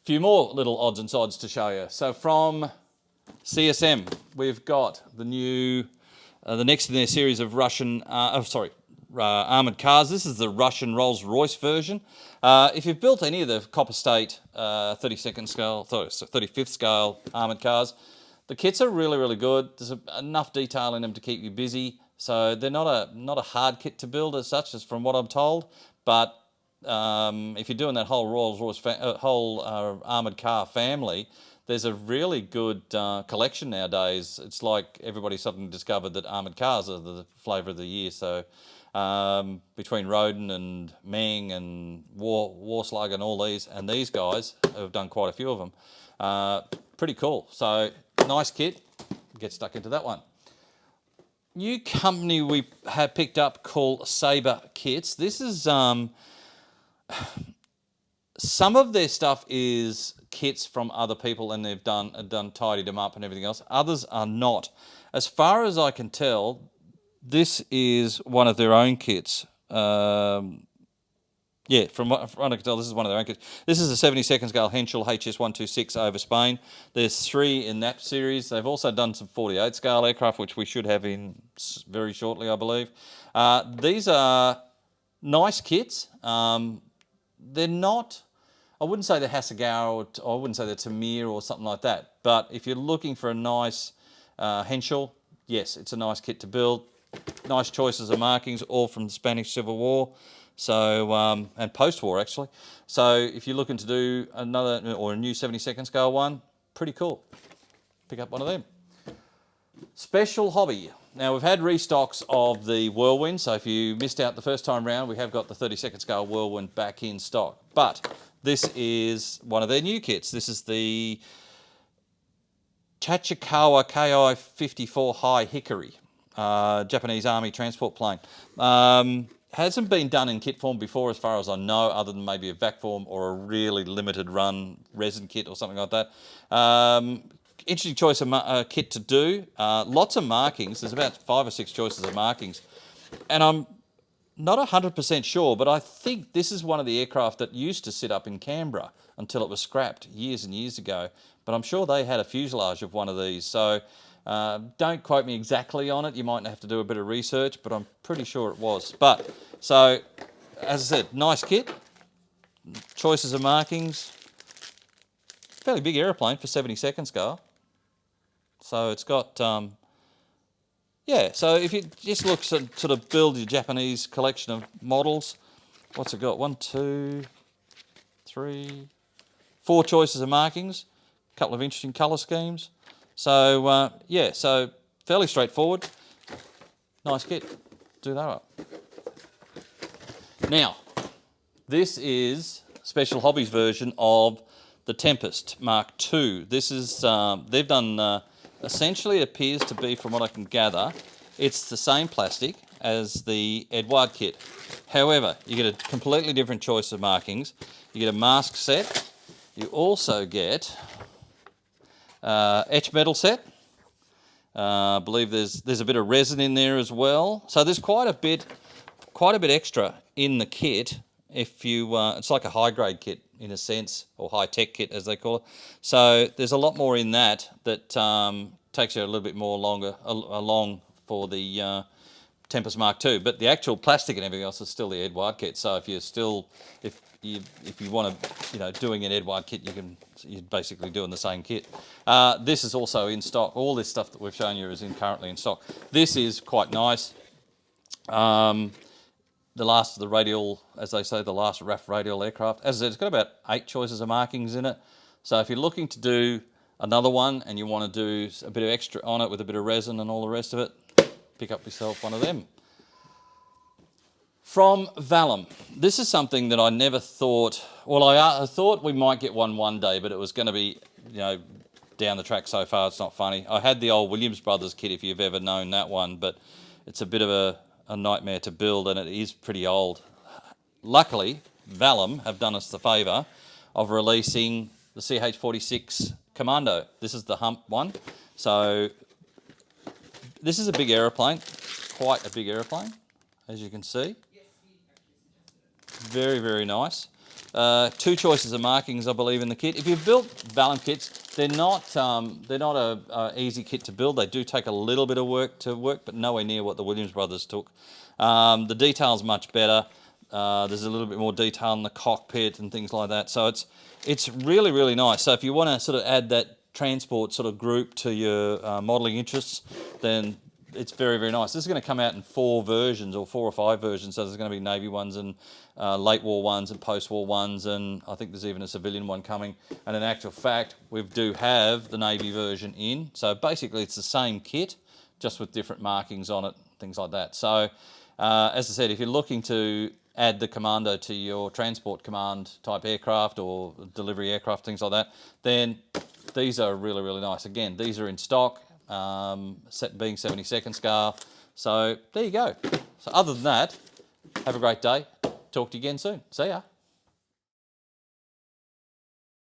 few more little odds and sods to show you. So from CSM, we've got the new, the next in their series of armoured cars. This is the Russian Rolls-Royce version. If you've built any of the Copper State 35th scale armoured cars, the kits are really, really good. There's enough detail in them to keep you busy. So they're not a hard kit to build as such, as from what I'm told. But if you're doing that whole Rolls-Royce armoured car family, there's a really good collection nowadays. It's like everybody suddenly discovered that armoured cars are the flavour of the year. So between Rodin and Meng and Warslug and all these guys have done quite a few of them. Pretty cool. So nice kit. Get stuck into that one. New company we have picked up called Sabre Kits. This is some of their stuff is kits from other people, and they've tidied them up and everything else. Others are not. As far as I can tell, this is one of their own kits. Yeah, from what I can tell, this is one of their own kits. This is a 72nd scale Henschel HS126 over Spain. There's 3 in that series. They've also done some 48 scale aircraft, which we should have in very shortly, I believe. These are nice kits. They're not, I wouldn't say they're Hasegawa, or I wouldn't say they're Tamir or something like that. But if you're looking for a nice Henschel, yes, it's a nice kit to build. Nice choices of markings, all from the Spanish Civil War. So, and post-war actually. So if you're looking to do another, or a new 72nd scale one, pretty cool. Pick up one of them. Special hobby. Now we've had restocks of the Whirlwind, so if you missed out the first time round, we have got the 32nd scale Whirlwind back in stock. But this is one of their new kits. This is the Ch46 Ki-54 High Hickory, Japanese Army transport plane. Hasn't been done in kit form before, as far as I know, other than maybe a vac form or a really limited run resin kit or something like that. Interesting choice of kit to do. Lots of markings. There's about 5 or 6 choices of markings. And I'm not 100% sure, but I think this is one of the aircraft that used to sit up in Canberra until it was scrapped years and years ago. But I'm sure they had a fuselage of one of these. So don't quote me exactly on it. You might have to do a bit of research, but I'm pretty sure it was. But so, as I said, nice kit. Choices of markings. Fairly big aeroplane for 72nd scale. So it's got, yeah, so if you just look to sort of build your Japanese collection of models, what's it got? 1, 2, 3, 4 choices of markings, a couple of interesting colour schemes. So, yeah, so fairly straightforward. Nice kit. Do that up. Now, this is Special Hobbies version of the Tempest Mk2. This is, they've done, essentially it appears to be, from what I can gather, it's the same plastic as the Edouard kit. However, you get a completely different choice of markings. You get a mask set. You also get etch metal set. I believe there's a bit of resin in there as well. So there's quite a bit extra in the kit. If you, it's like a high grade kit in a sense, or high tech kit as they call it. So there's a lot more in that takes you a little bit more along for the Tempest Mk2. But the actual plastic and everything else is still the Edouard kit. So if you want to, doing an Edouard kit, you're basically doing the same kit. This is also in stock. All this stuff that we've shown you is currently in stock. This is quite nice. The last of the radial, as they say, the last RAF radial aircraft. As I said, it's got about 8 choices of markings in it. So if you're looking to do another one and you want to do a bit of extra on it with a bit of resin and all the rest of it, pick up yourself one of them. From Vallum. This is something that I never thought, well, I thought we might get one day, but it was going to be, down the track so far, it's not funny. I had the old Williams Brothers kit, if you've ever known that one, but it's a bit of a nightmare to build, and it is pretty old. Luckily, Vallum have done us the favour of releasing the Ch46 Commando. This is the hump one. So this is a big aeroplane, quite a big aeroplane, as you can see. Very, very nice. 2 choices of markings, I believe, in the kit. If you've built Valium kits, they're not a easy kit to build. They do take a little bit of work to work, but nowhere near what the Williams brothers took. The detail's much better. There's a little bit more detail in the cockpit and things like that. So it's really, really nice. So if you want to sort of add that transport sort of group to your modelling interests, then it's very, very nice. This is going to come out in 4 versions, or 4 or 5 versions. So there's going to be Navy ones and late war ones and post-war ones, and I think there's even a civilian one coming. And in actual fact, we do have the Navy version in. So basically it's the same kit, just with different markings on it, things like that. So as I said, if you're looking to add the Commando to your transport command type aircraft or delivery aircraft, things like that, then these are really, really nice. Again, these are in stock, being 72nd scale. So there you go. So other than that, have a great day. Talk to you again soon. See ya.